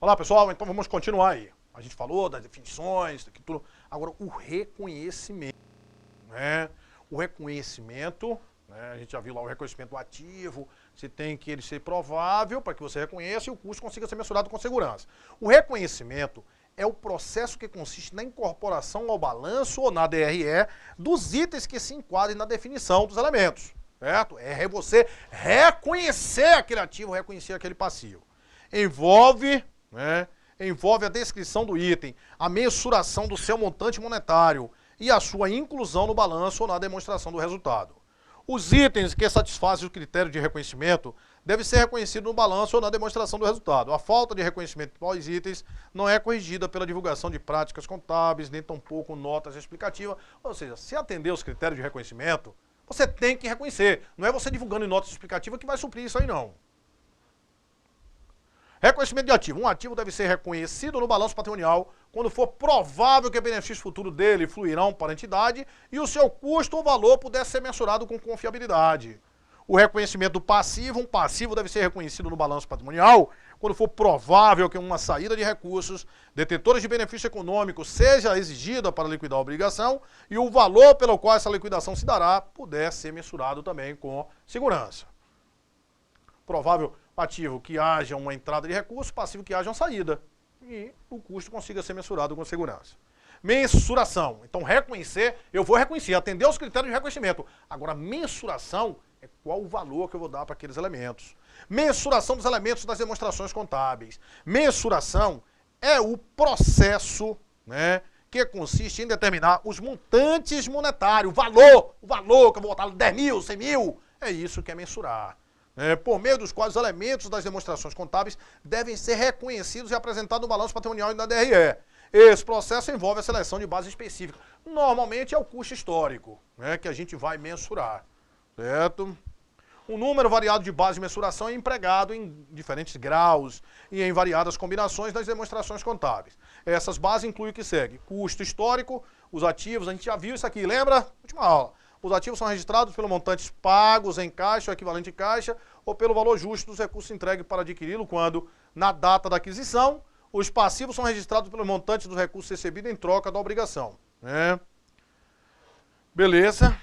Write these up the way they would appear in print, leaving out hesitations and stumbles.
Olá, pessoal, então vamos continuar aí. A gente falou das definições, daqui tudo. Agora, o reconhecimento, né? O reconhecimento, né? A gente já viu lá o reconhecimento ativo, você tem que ele ser provável para que você reconheça e o custo consiga ser mensurado com segurança. O reconhecimento é o processo que consiste na incorporação ao balanço ou na DRE dos itens que se enquadrem na definição dos elementos, certo? É você reconhecer aquele ativo, reconhecer aquele passivo. Envolve a descrição do item, a mensuração do seu montante monetário e a sua inclusão no balanço ou na demonstração do resultado. Os itens que satisfazem o critério de reconhecimento devem ser reconhecidos no balanço ou na demonstração do resultado. A falta de reconhecimento de tais itens não é corrigida pela divulgação de práticas contábeis, nem tampouco notas explicativas. Ou seja, se atender aos critérios de reconhecimento, você tem que reconhecer. Não é você divulgando em notas explicativas que vai suprir isso aí, não. Reconhecimento de ativo. Um ativo deve ser reconhecido no balanço patrimonial quando for provável que o benefício futuro dele fluirão para a entidade e o seu custo ou valor puder ser mensurado com confiabilidade. O reconhecimento do passivo. Um passivo deve ser reconhecido no balanço patrimonial quando for provável que uma saída de recursos detentores de benefício econômico seja exigida para liquidar a obrigação e o valor pelo qual essa liquidação se dará puder ser mensurado também com segurança. Provável ativo que haja uma entrada de recurso, passivo que haja uma saída. E o custo consiga ser mensurado com segurança. Mensuração. Então, reconhecer, eu vou reconhecer, atender aos critérios de reconhecimento. Agora, mensuração é qual o valor que eu vou dar para aqueles elementos. Mensuração dos elementos das demonstrações contábeis. Mensuração é o processo, que consiste em determinar os montantes monetários, o valor que eu vou botar 10 mil, 100 mil, é isso que é mensurar. Por meio dos quais os elementos das demonstrações contábeis devem ser reconhecidos e apresentados no balanço patrimonial e na DRE. Esse processo envolve a seleção de base específica. Normalmente é o custo histórico, que a gente vai mensurar, certo? Um número variado de bases de mensuração é empregado em diferentes graus e em variadas combinações das demonstrações contábeis. Essas bases incluem o que segue: custo histórico, os ativos, a gente já viu isso aqui, lembra? Última aula. Os ativos são registrados pelo montantes pagos em caixa, ou equivalente em caixa, ou pelo valor justo dos recursos entregues para adquiri-lo quando, na data da aquisição, os passivos são registrados pelo montante dos recursos recebidos em troca da obrigação. Beleza.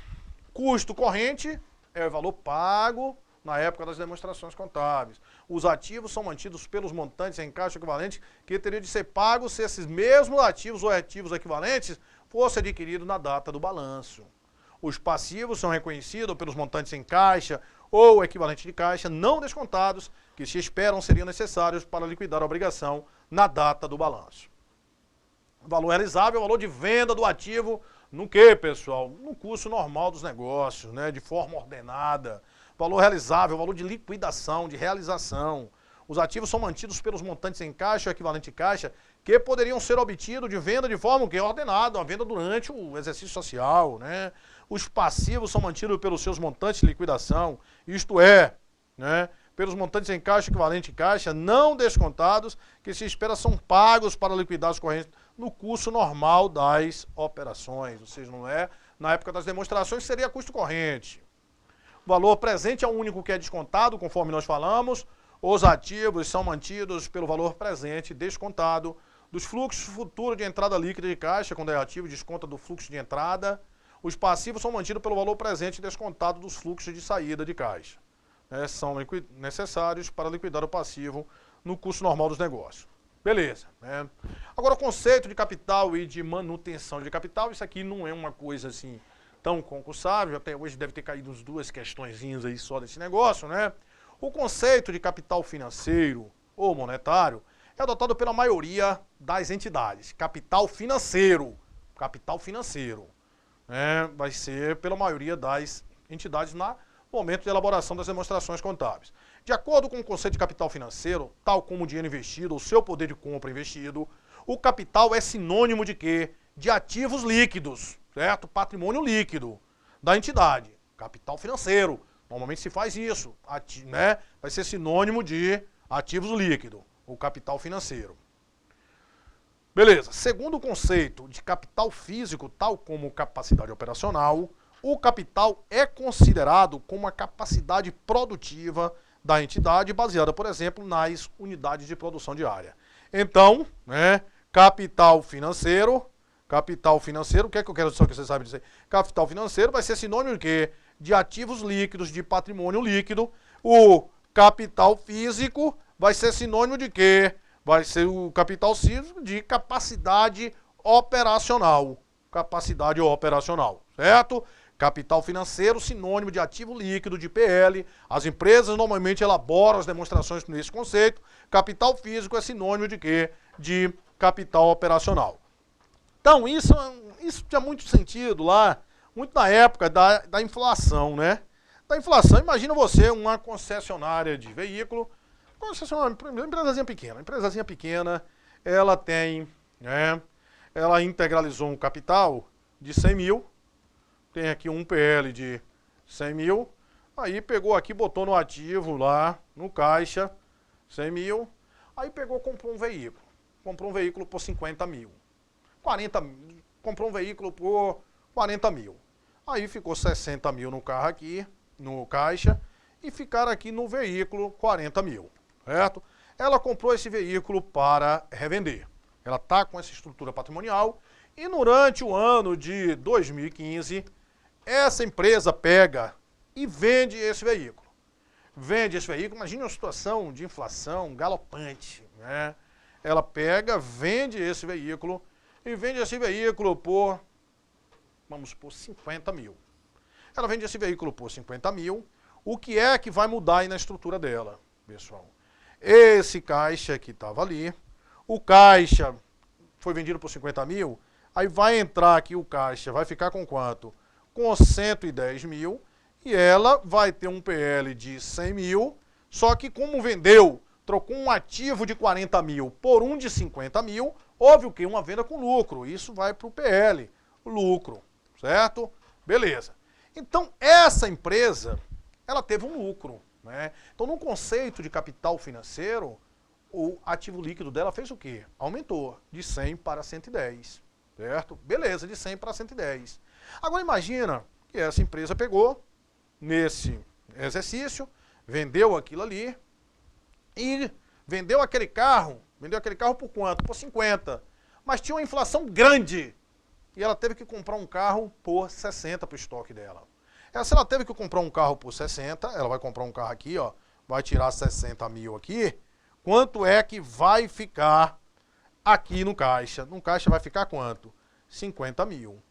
Custo corrente é o valor pago na época das demonstrações contábeis. Os ativos são mantidos pelos montantes em caixa equivalente que teriam de ser pagos se esses mesmos ativos ou ativos equivalentes fossem adquiridos na data do balanço. Os passivos são reconhecidos pelos montantes em caixa ou equivalente de caixa não descontados que se esperam seriam necessários para liquidar a obrigação na data do balanço. O valor realizável é o valor de venda do ativo no que, pessoal? No curso normal dos negócios, de forma ordenada. Valor realizável é o valor de liquidação, de realização. Os ativos são mantidos pelos montantes em caixa ou equivalente de caixa que poderiam ser obtidos de venda de forma ordenada, a venda durante o exercício social, Os passivos são mantidos pelos seus montantes de liquidação, isto é, pelos montantes em caixa equivalente de caixa não descontados que se espera são pagos para liquidar as correntes no curso normal das operações, ou seja, não é na época das demonstrações, seria custo corrente. O valor presente é o único que é descontado, conforme nós falamos. Os ativos são mantidos pelo valor presente descontado dos fluxos futuros de entrada líquida de caixa, quando é ativo, desconta do fluxo de entrada. Os passivos são mantidos pelo valor presente descontado dos fluxos de saída de caixa. São necessários para liquidar o passivo no curso normal dos negócios. Beleza. Agora, o conceito de capital e de manutenção de capital, isso aqui não é uma coisa assim tão concursável, até hoje deve ter caído uns duas questõezinhas aí só desse negócio, O conceito de capital financeiro ou monetário é adotado pela maioria das entidades. Capital financeiro, vai ser pela maioria das entidades no momento de elaboração das demonstrações contábeis. De acordo com o conceito de capital financeiro, tal como o dinheiro investido ou seu poder de compra investido, o capital é sinônimo de quê? De ativos líquidos, certo? Patrimônio líquido da entidade. Capital financeiro. Normalmente se faz isso, vai ser sinônimo de ativos líquidos, ou capital financeiro. Beleza. Segundo o conceito de capital físico, tal como capacidade operacional, o capital é considerado como a capacidade produtiva da entidade baseada, por exemplo, nas unidades de produção diária. Então, né, capital financeiro, o que é que eu quero só que você sabe dizer? Capital financeiro vai ser sinônimo de quê? De ativos líquidos, de patrimônio líquido. O capital físico vai ser sinônimo de quê? Vai ser o capital físico de capacidade operacional. Capacidade operacional, certo? Capital financeiro, sinônimo de ativo líquido, de PL. As empresas normalmente elaboram as demonstrações nesse conceito. Capital físico é sinônimo de quê? De capital operacional. Então, isso tinha muito sentido lá, muito na época da inflação, né? Da inflação, imagina você, uma concessionária de veículo, empresazinha pequena, ela tem, né? Ela integralizou um capital de 100 mil, tem aqui um PL de 100 mil, aí pegou aqui, botou no ativo lá, no caixa, 100 mil, aí pegou, comprou um veículo por 50 mil, comprou um veículo por 40 mil, aí ficou 60 mil no carro aqui, no caixa, e ficaram aqui no veículo 40 mil, certo? Ela comprou esse veículo para revender, ela está com essa estrutura patrimonial, e durante o ano de 2015, essa empresa pega e vende esse veículo. Imagine uma situação de inflação galopante, né? Ela pega, vende esse veículo e vende esse veículo por, vamos supor, 50 mil. Ela vende esse veículo por 50 mil. O que é que vai mudar aí na estrutura dela, pessoal? Esse caixa que estava ali, o caixa foi vendido por 50 mil, aí vai entrar aqui o caixa, vai ficar com quanto? Com 110 mil, e ela vai ter um PL de 100 mil, só que como vendeu, trocou um ativo de 40 mil por um de 50 mil, houve o quê? Uma venda com lucro, isso vai para o PL, o lucro, certo? Beleza. Então, essa empresa, ela teve um lucro, né? Então, no conceito de capital financeiro, o ativo líquido dela fez o quê? Aumentou de 100 para 110, certo? Beleza, de 100 para 110. Agora imagina que essa empresa pegou, nesse exercício, vendeu aquilo ali e vendeu aquele carro por quanto? Por 50. Mas tinha uma inflação grande e ela teve que comprar um carro por 60 para o estoque dela. Se ela teve que comprar um carro por 60, ela vai comprar um carro aqui, ó, vai tirar 60 mil aqui, quanto é que vai ficar aqui no caixa? No caixa vai ficar quanto? 50 mil.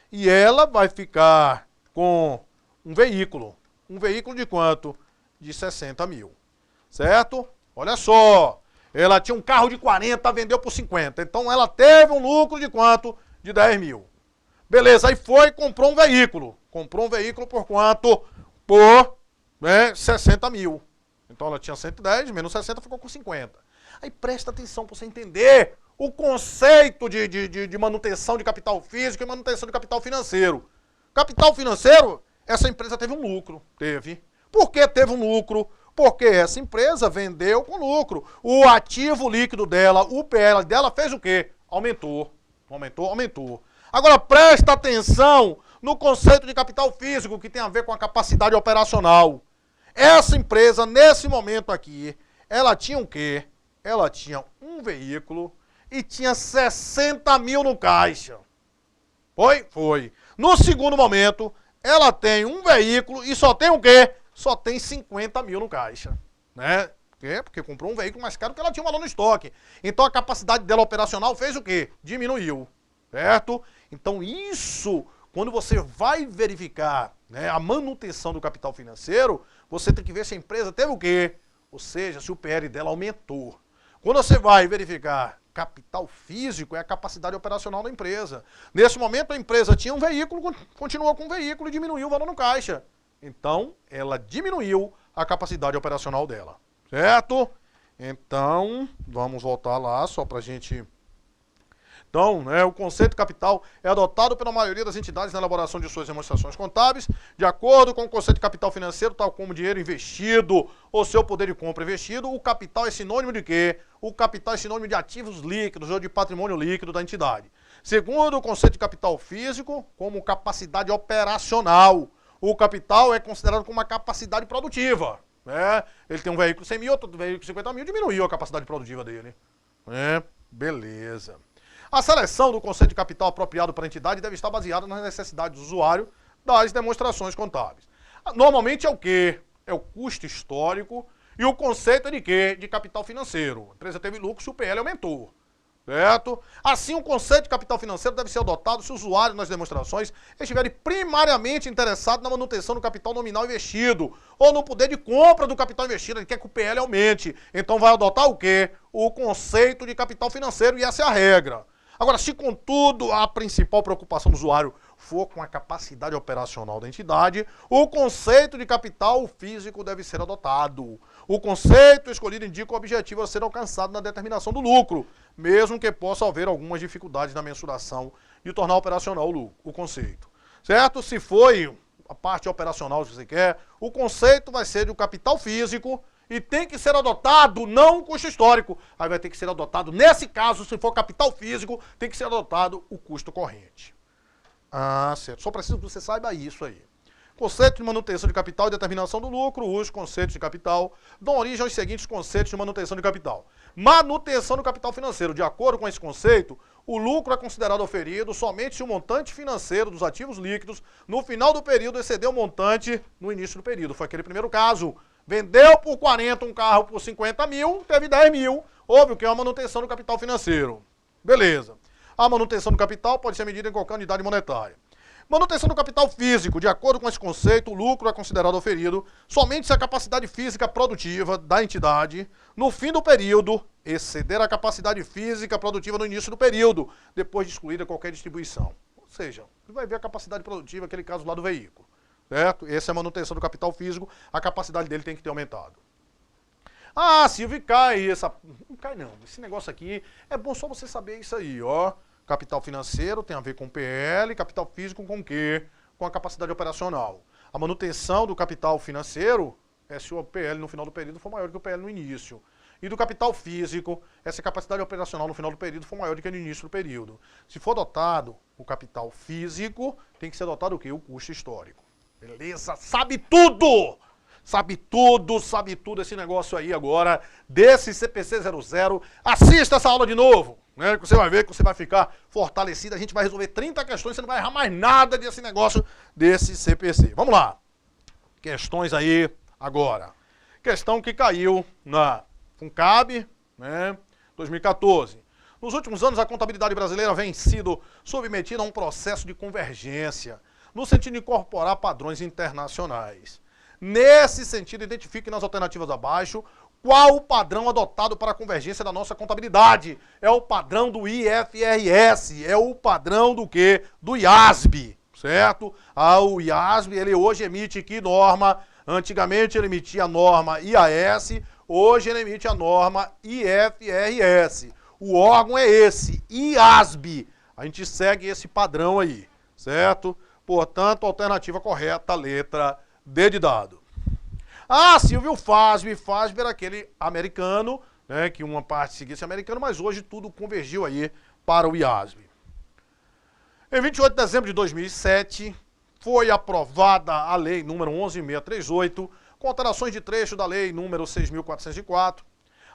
E ela vai ficar com um veículo de quanto? De 60 mil, certo? Olha só, ela tinha um carro de 40, vendeu por 50, então ela teve um lucro de quanto? De 10 mil. Beleza, aí foi e comprou um veículo por quanto? Por 60 mil. Então ela tinha 110, menos 60, ficou com 50. Aí presta atenção para você entender o conceito de manutenção de capital físico e manutenção de capital financeiro. Capital financeiro, essa empresa teve um lucro, teve. Por que teve um lucro? Porque essa empresa vendeu com lucro. O ativo líquido dela, o PL dela fez o quê? Aumentou. Agora presta atenção no conceito de capital físico que tem a ver com a capacidade operacional. Essa empresa, nesse momento aqui, ela tinha o quê? Ela tinha um veículo e tinha 60 mil no caixa. Foi. No segundo momento, ela tem um veículo e só tem o quê? Só tem 50 mil no caixa, né? Por quê? Porque comprou um veículo mais caro que ela tinha um valor no estoque. Então a capacidade dela operacional fez o quê? Diminuiu, certo? Então isso, quando você vai verificar, né, a manutenção do capital financeiro, você tem que ver se a empresa teve o quê? Ou seja, se o PL dela aumentou. Quando você vai verificar capital físico, é a capacidade operacional da empresa. Nesse momento, a empresa tinha um veículo, continuou com o veículo e diminuiu o valor no caixa. Então, ela diminuiu a capacidade operacional dela, certo? Então, vamos voltar lá, só para a gente... Então, o conceito de capital é adotado pela maioria das entidades na elaboração de suas demonstrações contábeis, de acordo com o conceito de capital financeiro, tal como dinheiro investido ou seu poder de compra investido. O capital é sinônimo de quê? O capital é sinônimo de ativos líquidos ou de patrimônio líquido da entidade. Segundo o conceito de capital físico, como capacidade operacional. O capital é considerado como uma capacidade produtiva, né? Ele tem um veículo 100 mil, outro veículo 50 mil, diminuiu a capacidade produtiva dele. né? Beleza. A seleção do conceito de capital apropriado para a entidade deve estar baseada nas necessidades do usuário das demonstrações contábeis. Normalmente é o quê? É o custo histórico e o conceito é de quê? De capital financeiro. A empresa teve lucro se o PL aumentou. Certo? Assim, o conceito de capital financeiro deve ser adotado se o usuário nas demonstrações estiver primariamente interessado na manutenção do capital nominal investido ou no poder de compra do capital investido. Ele quer que o PL aumente. Então vai adotar o quê? O conceito de capital financeiro, e essa é a regra. Agora, se contudo a principal preocupação do usuário for com a capacidade operacional da entidade, o conceito de capital físico deve ser adotado. O conceito escolhido indica o objetivo a ser alcançado na determinação do lucro, mesmo que possa haver algumas dificuldades na mensuração de tornar operacional o conceito. Certo? Se foi a parte operacional que você quer, o conceito vai ser do capital físico e tem que ser adotado, não o custo histórico. Aí vai ter que ser adotado, nesse caso, se for capital físico, tem que ser adotado o custo corrente. Ah, certo. Só preciso que você saiba isso aí. Conceito de manutenção de capital e determinação do lucro. Os conceitos de capital dão origem aos seguintes conceitos de manutenção de capital. Manutenção do capital financeiro. De acordo com esse conceito, o lucro é considerado oferido somente se o montante financeiro dos ativos líquidos no final do período exceder o montante no início do período. Foi aquele primeiro caso. Vendeu por 40 um carro por 50 mil, teve 10 mil. Houve o que é a manutenção do capital financeiro. Beleza. A manutenção do capital pode ser medida em qualquer unidade monetária. Manutenção do capital físico. De acordo com esse conceito, o lucro é considerado oferido somente se a capacidade física produtiva da entidade, no fim do período, exceder a capacidade física produtiva no início do período, depois de excluída qualquer distribuição. Ou seja, você vai ver a capacidade produtiva, aquele caso lá do veículo. Certo? Essa é a manutenção do capital físico, a capacidade dele tem que ter aumentado. Ah, Silvio, cai essa... Não cai não, esse negócio aqui é bom só você saber isso aí, ó. Capital financeiro tem a ver com PL, capital físico com o quê? Com a capacidade operacional. A manutenção do capital financeiro é se o PL no final do período for maior que o PL no início. E do capital físico, essa capacidade operacional no final do período for maior do que no início do período. Se for adotado o capital físico, tem que ser adotado o quê? O custo histórico. Beleza? Sabe tudo! Sabe tudo esse negócio aí agora, desse CPC 00. Assista essa aula de novo, né? Que você vai ver que você vai ficar fortalecido. A gente vai resolver 30 questões, você não vai errar mais nada desse negócio, desse CPC. Vamos lá. Questões aí agora. Questão que caiu na FUNCAB, né? 2014. Nos últimos anos, a contabilidade brasileira vem sido submetida a um processo de convergência, no sentido de incorporar padrões internacionais. Nesse sentido, identifique nas alternativas abaixo qual o padrão adotado para a convergência da nossa contabilidade. É o padrão do IFRS, é o padrão do quê? Do IASB, certo? O IASB, ele hoje emite que norma? Antigamente ele emitia a norma IAS, hoje ele emite a norma IFRS. O órgão é esse, IASB. A gente segue esse padrão aí, certo? Portanto, alternativa correta, letra D de dado. Ah, Silvio, FASB. FASB era aquele americano, né, que uma parte seguia esse americano, mas hoje tudo convergiu aí para o IASB. Em 28 de dezembro de 2007, foi aprovada a lei número 11.638, com alterações de trecho da lei número 6.404.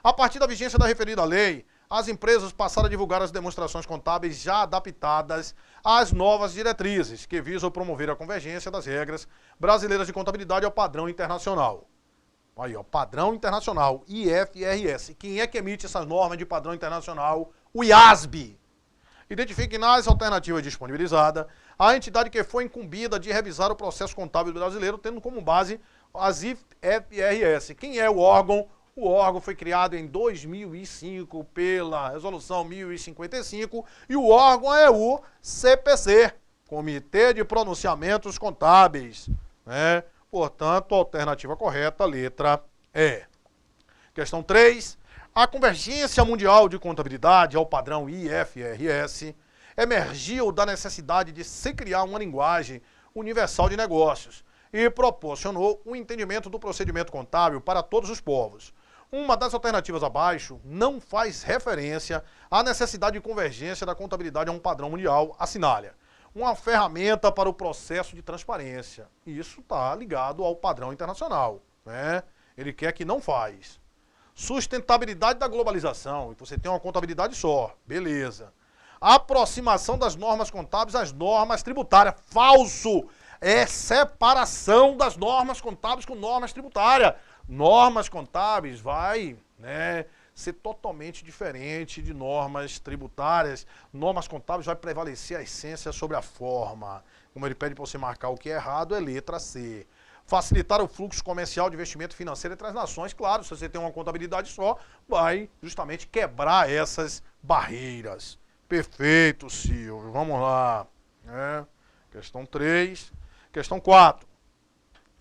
A partir da vigência da referida lei, as empresas passaram a divulgar as demonstrações contábeis já adaptadas às novas diretrizes, que visam promover a convergência das regras brasileiras de contabilidade ao padrão internacional. Aí, ó, padrão internacional, IFRS. Quem é que emite essas normas de padrão internacional? O IASB. Identifique nas alternativas disponibilizadas a entidade que foi incumbida de revisar o processo contábil brasileiro, tendo como base as IFRS. Quem é o órgão? O órgão foi criado em 2005 pela Resolução 1055 e o órgão é o CPC, Comitê de Pronunciamentos Contábeis, né? Portanto, a alternativa correta, letra E. Questão 3. A convergência mundial de contabilidade ao padrão IFRS emergiu da necessidade de se criar uma linguagem universal de negócios e proporcionou um entendimento do procedimento contábil para todos os povos. Uma das alternativas abaixo não faz referência à necessidade de convergência da contabilidade a um padrão mundial, assinale. Uma ferramenta para o processo de transparência. Isso está ligado ao padrão internacional, né? Ele quer que não faz. Sustentabilidade da globalização. Você tem uma contabilidade só. Beleza. Aproximação das normas contábeis às normas tributárias. Falso! É separação das normas contábeis com normas tributárias. Normas contábeis vai, né, ser totalmente diferente de normas tributárias. Normas contábeis vai prevalecer a essência sobre a forma. Como ele pede para você marcar o que é errado, é letra C. Facilitar o fluxo comercial de investimento financeiro entre as nações. Claro, se você tem uma contabilidade só, vai justamente quebrar essas barreiras. Perfeito, Silvio. Vamos lá. Questão 3. Questão 4.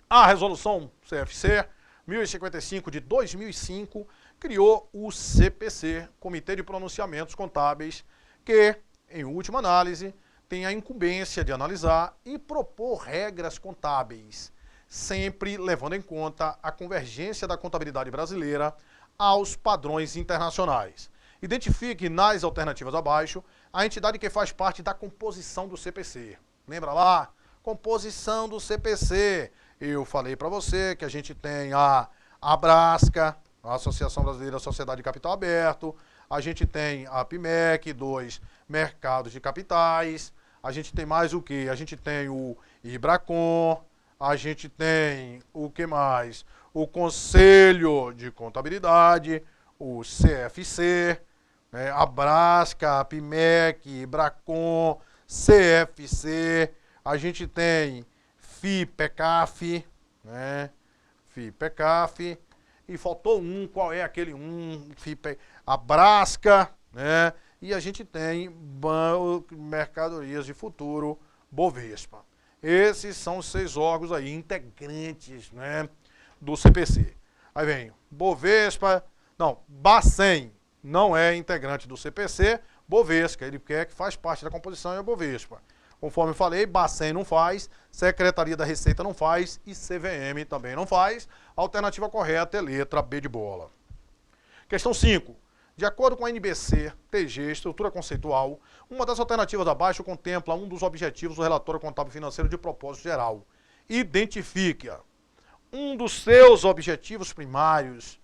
A resolução CFC 1055 de 2005 criou o CPC, Comitê de Pronunciamentos Contábeis, que, em última análise, tem a incumbência de analisar e propor regras contábeis, sempre levando em conta a convergência da contabilidade brasileira aos padrões internacionais. Identifique nas alternativas abaixo a entidade que faz parte da composição do CPC. Lembra lá? Composição do CPC. Eu falei para você que a gente tem a Abrasca, a Associação Brasileira da Sociedade de Capital Aberto, a gente tem a PMEC, 2 mercados de capitais, a gente tem mais o que? A gente tem o IBRACON, a gente tem o que mais? O Conselho de Contabilidade, o CFC, né? A Abrasca, a PMEC, IBRACON, CFC, a gente tem FIPECAF, né? FIPECAF, e faltou um, qual é aquele um? Abrasca, né? E a gente tem Mercadorias de Futuro, Bovespa. Esses são os 6 órgãos aí, integrantes, né, do CPC. Aí vem Bovespa, não, Bacen não é integrante do CPC, Bovespa, ele quer que faz parte da composição, é Bovespa. Conforme eu falei, Bacen não faz, Secretaria da Receita não faz e CVM também não faz. A alternativa correta é letra B de bola. Questão 5. De acordo com a NBC, TG, estrutura conceitual, uma das alternativas abaixo contempla um dos objetivos do relatório contábil financeiro de propósito geral. Identifique-a. Um dos seus objetivos primários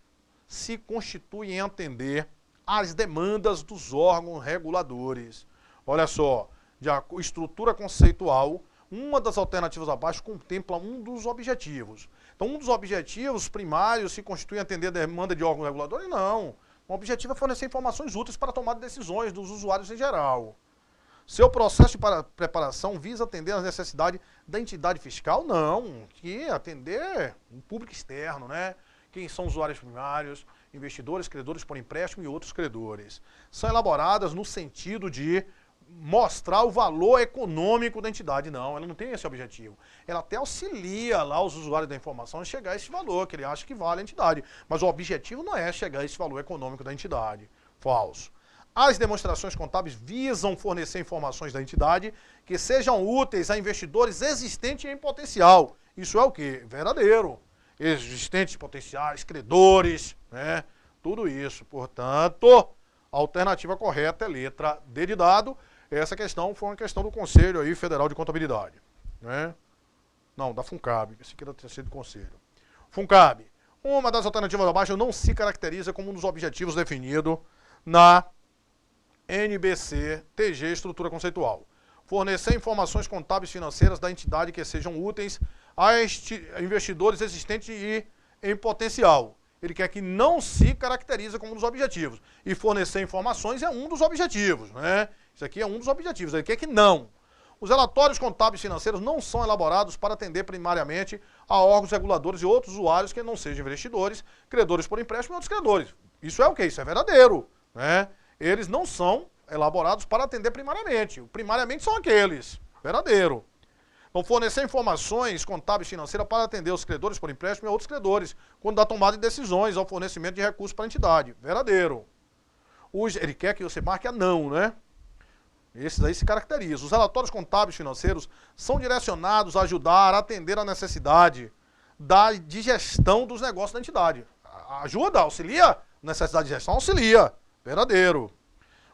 se constitui em atender às demandas dos órgãos reguladores. Olha só, de estrutura conceitual, uma das alternativas abaixo contempla um dos objetivos. Então, um dos objetivos primários se constitui em atender a demanda de órgãos reguladores? Não. O objetivo é fornecer informações úteis para a tomada de decisões dos usuários em geral. Seu processo de preparação visa atender às necessidades da entidade fiscal? Não. Que atender um público externo, né? Quem são usuários primários, investidores, credores por empréstimo e outros credores. São elaboradas no sentido de mostrar o valor econômico da entidade. Não, ela não tem esse objetivo. Ela até auxilia lá os usuários da informação a chegar a esse valor, que ele acha que vale a entidade. Mas o objetivo não é chegar a esse valor econômico da entidade. Falso. As demonstrações contábeis visam fornecer informações da entidade que sejam úteis a investidores existentes em potencial. Isso é o quê? Verdadeiro. Existentes potenciais, credores, né? Tudo isso. Portanto, a alternativa correta é letra D de dado. Essa questão foi uma questão do Conselho aí Federal de Contabilidade, né? Não, da FUNCAB, esse aqui era ter sido do Conselho. FUNCAB, uma das alternativas abaixo não se caracteriza como um dos objetivos definido na NBC TG Estrutura Conceitual. Fornecer informações contábeis financeiras da entidade que sejam úteis a investidores existentes e em potencial. Ele quer que não se caracteriza como um dos objetivos. E fornecer informações é um dos objetivos, né? Isso aqui é um dos objetivos. Ele quer que não. Os relatórios contábeis financeiros não são elaborados para atender primariamente a órgãos reguladores e outros usuários que não sejam investidores, credores por empréstimo e outros credores. Isso é o quê? Isso é verdadeiro, né? Eles não são elaborados para atender primariamente. Primariamente são aqueles. Verdadeiro. Então, fornecer informações contábeis financeiras para atender os credores por empréstimo e outros credores, quando dá tomada de decisões ao fornecimento de recursos para a entidade. Verdadeiro. Ele quer que você marque a não, né? Esses aí se caracterizam. Os relatórios contábeis financeiros são direcionados a ajudar a atender a necessidade de gestão dos negócios da entidade. Ajuda, auxilia? Necessidade de gestão, auxilia. Verdadeiro.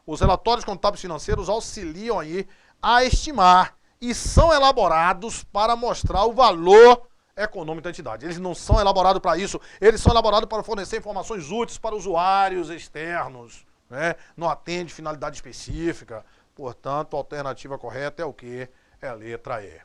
Os relatórios contábeis financeiros auxiliam aí a estimar e são elaborados para mostrar o valor econômico da entidade. Eles não são elaborados para isso, eles são elaborados para fornecer informações úteis para usuários externos, né? Não atende finalidade específica, portanto, a alternativa correta é o quê? É a letra E.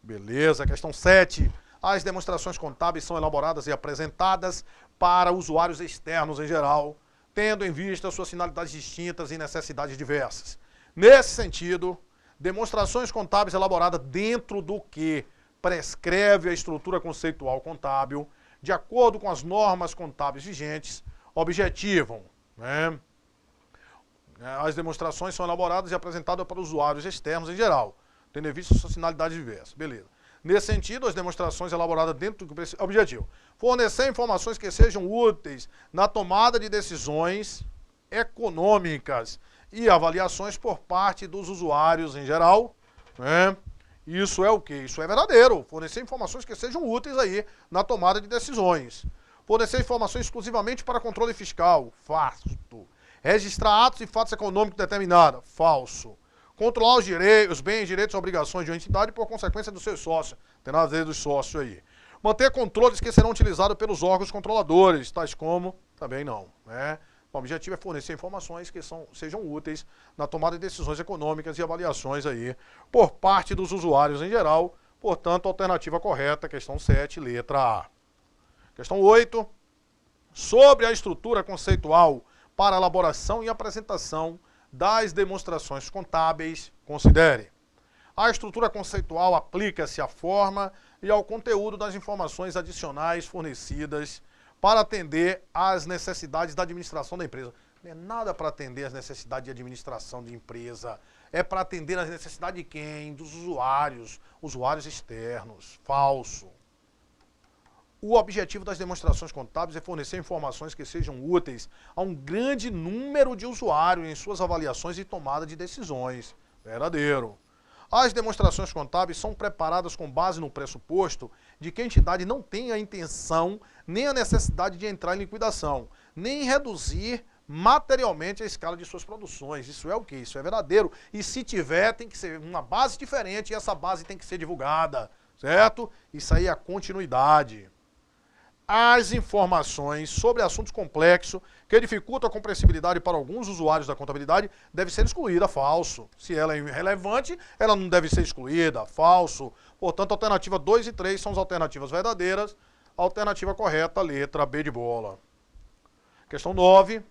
Beleza, questão 7. As demonstrações contábeis são elaboradas e apresentadas para usuários externos em geral, tendo em vista suas finalidades distintas e necessidades diversas. Nesse sentido, demonstrações contábeis elaboradas dentro do que prescreve a estrutura conceitual contábil, de acordo com as normas contábeis vigentes, objetivam, né? As demonstrações são elaboradas e apresentadas para usuários externos em geral, tendo em vista suas finalidades diversas. Beleza. Nesse sentido, as demonstrações elaboradas dentro do objetivo. Fornecer informações que sejam úteis na tomada de decisões econômicas e avaliações por parte dos usuários em geral, né? Isso é o quê? Isso é verdadeiro. Fornecer informações que sejam úteis aí na tomada de decisões. Fornecer informações exclusivamente para controle fiscal. Fato. Registrar atos e fatos econômicos determinados. Falso. Controlar os bens, direitos e obrigações de uma entidade por consequência dos seus sócios. Tem nada a ver dos sócios aí. Manter controles que serão utilizados pelos órgãos controladores, tais como, também não, né? O objetivo é fornecer informações que sejam úteis na tomada de decisões econômicas e avaliações aí por parte dos usuários em geral. Portanto, a alternativa correta, questão 7, letra A. Questão 8. Sobre a estrutura conceitual para elaboração e apresentação das demonstrações contábeis, considere. A estrutura conceitual aplica-se à forma e ao conteúdo das informações adicionais fornecidas para atender às necessidades da administração da empresa. Não é nada para atender às necessidades de administração de empresa. É para atender às necessidades de quem? Dos usuários, usuários externos. Falso. O objetivo das demonstrações contábeis é fornecer informações que sejam úteis a um grande número de usuários em suas avaliações e tomada de decisões. Verdadeiro. As demonstrações contábeis são preparadas com base no pressuposto de que a entidade não tem a intenção nem a necessidade de entrar em liquidação, nem reduzir materialmente a escala de suas produções. Isso é o quê? Isso é verdadeiro. E se tiver, tem que ser uma base diferente e essa base tem que ser divulgada, certo? Isso aí é a continuidade. As informações sobre assuntos complexos que dificultam a compreensibilidade para alguns usuários da contabilidade deve ser excluída. Falso. Se ela é irrelevante, ela não deve ser excluída. Falso. Portanto, a alternativa 2 e 3 são as alternativas verdadeiras. A alternativa correta, letra B de bola. Questão 9.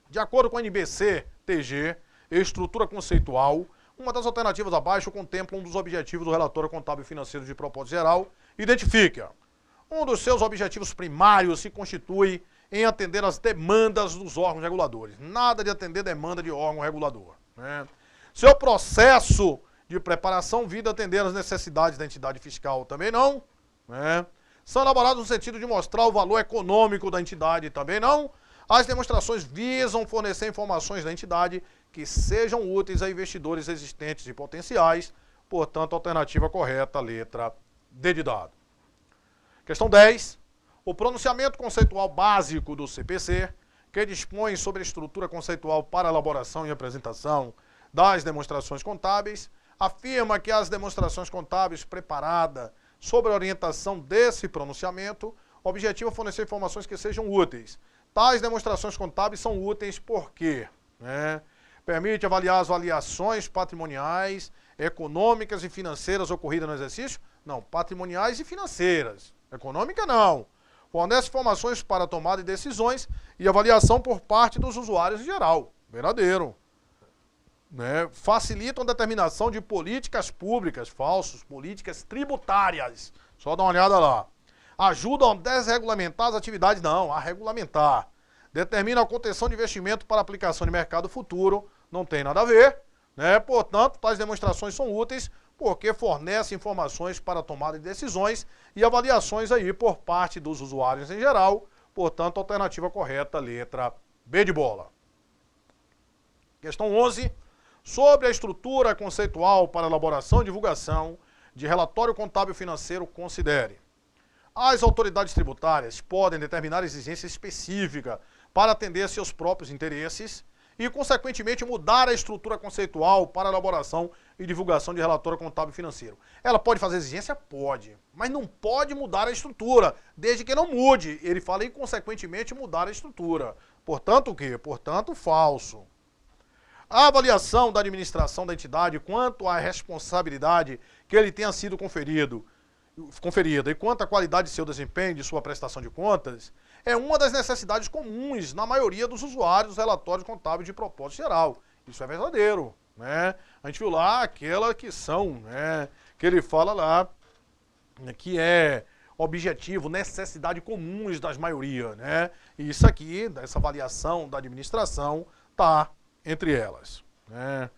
De acordo com a NBC-TG, estrutura conceitual, uma das alternativas abaixo contempla um dos objetivos do relatório contábil e financeiro de propósito geral. Identifica. Um dos seus objetivos primários se constitui em atender às demandas dos órgãos reguladores. Nada de atender demanda de órgão regulador, né? Seu processo de preparação visa atender às necessidades da entidade fiscal também não, né? São elaborados no sentido de mostrar o valor econômico da entidade também não. As demonstrações visam fornecer informações da entidade que sejam úteis a investidores existentes e potenciais. Portanto, a alternativa correta, letra D de dado. Questão 10. O pronunciamento conceitual básico do CPC, que dispõe sobre a estrutura conceitual para elaboração e apresentação das demonstrações contábeis, afirma que as demonstrações contábeis preparadas sob a orientação desse pronunciamento, o objetivo é fornecer informações que sejam úteis. Tais demonstrações contábeis são úteis porque, né, permite avaliar as variações patrimoniais, econômicas e financeiras ocorridas no exercício? Não, patrimoniais e financeiras. Econômica não. Fornece informações para a tomada de decisões e avaliação por parte dos usuários em geral. Verdadeiro. Né? Facilitam a determinação de políticas públicas, falsos, políticas tributárias. Só dá uma olhada lá. Ajudam a desregulamentar as atividades, não, a regulamentar. Determina a contenção de investimento para aplicação de mercado futuro, não tem nada a ver, né? Portanto, tais demonstrações são úteis porque fornecem informações para a tomada de decisões e avaliações aí por parte dos usuários em geral. Portanto, a alternativa correta, letra B de bola. Questão 11. Sobre a estrutura conceitual para elaboração e divulgação de relatório contábil financeiro, considere. As autoridades tributárias podem determinar exigência específica para atender a seus próprios interesses e, consequentemente, mudar a estrutura conceitual para elaboração e divulgação de relatório contábil financeiro. Ela pode fazer exigência? Pode, mas não pode mudar a estrutura, desde que não mude. Ele fala e, consequentemente, mudar a estrutura. Portanto, o quê? Portanto, falso. A avaliação da administração da entidade quanto à responsabilidade que ele tenha sido conferida e quanto à qualidade de seu desempenho, de sua prestação de contas, é uma das necessidades comuns na maioria dos usuários dos relatórios contábeis de propósito geral. Isso é verdadeiro, né? A gente viu lá aquela que são, né, que ele fala lá, que é objetivo, necessidade comuns das maioria, né? E isso aqui, essa avaliação da administração, tá entre elas, né?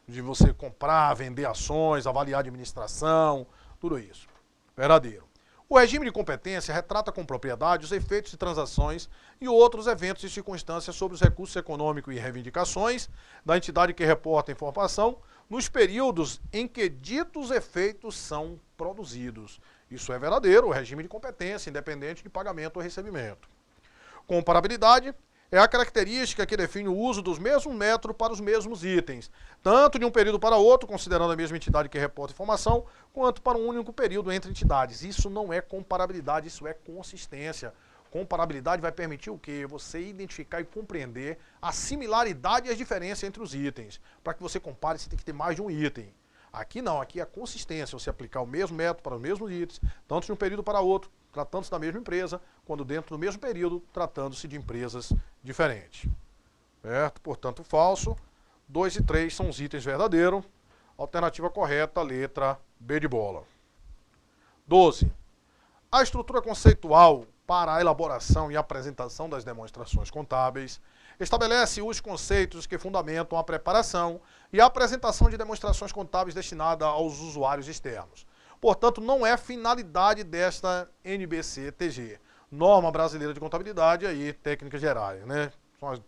De você comprar, vender ações, avaliar a administração, tudo isso. Verdadeiro. O regime de competência retrata com propriedade os efeitos de transações e outros eventos e circunstâncias sobre os recursos econômicos e reivindicações da entidade que reporta a informação nos períodos em que ditos efeitos são produzidos. Isso é verdadeiro, o regime de competência, independente de pagamento ou recebimento. Comparabilidade é a característica que define o uso dos mesmos métodos para os mesmos itens, tanto de um período para outro, considerando a mesma entidade que reporta informação, quanto para um único período entre entidades. Isso não é comparabilidade, isso é consistência. Comparabilidade vai permitir o quê? Você identificar e compreender a similaridade e as diferenças entre os itens. Para que você compare, você tem que ter mais de um item. Aqui não, aqui é a consistência, você aplicar o mesmo método para os mesmos itens, tanto de um período para outro, tratando-se da mesma empresa, quando dentro do mesmo período, tratando-se de empresas diferentes. Certo? Portanto, falso. 2 e 3 são os itens verdadeiros. Alternativa correta, letra B de bola. 12. A estrutura conceitual para a elaboração e apresentação das demonstrações contábeis estabelece os conceitos que fundamentam a preparação e a apresentação de demonstrações contábeis destinadas aos usuários externos. Portanto, não é finalidade desta NBC-TG, Norma Brasileira de Contabilidade, aí, técnicas gerais, né? São as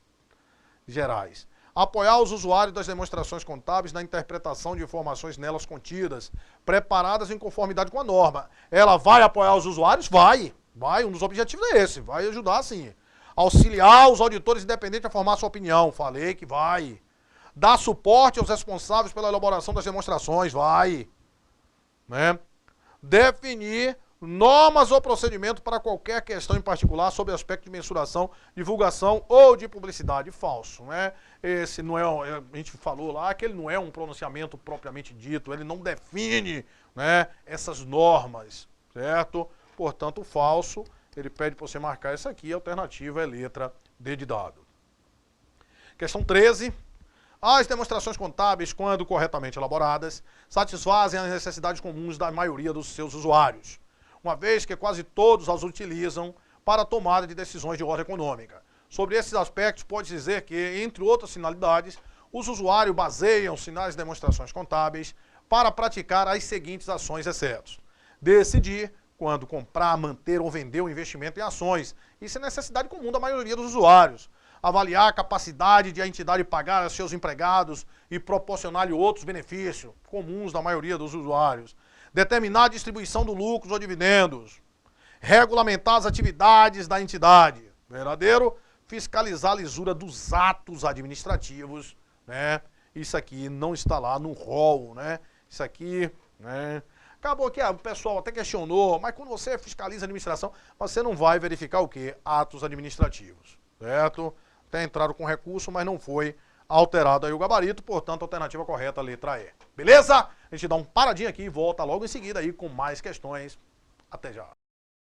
gerais. Apoiar os usuários das demonstrações contábeis na interpretação de informações nelas contidas, preparadas em conformidade com a norma. Ela vai apoiar os usuários? Vai. Vai, um dos objetivos é esse, vai ajudar sim. Auxiliar os auditores independentes a formar sua opinião, falei que vai. Dar suporte aos responsáveis pela elaboração das demonstrações, vai. Né? Definir normas ou procedimento para qualquer questão em particular sobre aspecto de mensuração, divulgação ou de publicidade. Falso, né? Esse não é, a gente falou lá que ele não é um pronunciamento propriamente dito, ele não define, né, essas normas, certo? Portanto, falso, ele pede para você marcar isso aqui, a alternativa é letra D de dado. Questão 13. As demonstrações contábeis, quando corretamente elaboradas, satisfazem as necessidades comuns da maioria dos seus usuários, uma vez que quase todos as utilizam para a tomada de decisões de ordem econômica. Sobre esses aspectos, pode dizer que, entre outras finalidades, os usuários baseiam-se nas demonstrações contábeis para praticar as seguintes ações exceto: decidir quando comprar, manter ou vender o investimento em ações. Isso é necessidade comum da maioria dos usuários. Avaliar a capacidade de a entidade pagar a seus empregados e proporcionar-lhe outros benefícios comuns da maioria dos usuários. Determinar a distribuição do lucros ou dividendos. Regulamentar as atividades da entidade. Verdadeiro. Fiscalizar a lisura dos atos administrativos, né? Isso aqui não está lá no rol, né? Isso aqui, né? Acabou que o pessoal até questionou, mas quando você fiscaliza a administração, você não vai verificar o quê? Atos administrativos, certo? Até entraram com recurso, mas não foi alterado aí o gabarito, portanto, a alternativa correta, letra E. Beleza? A gente dá um paradinho aqui e volta logo em seguida aí com mais questões. Até já.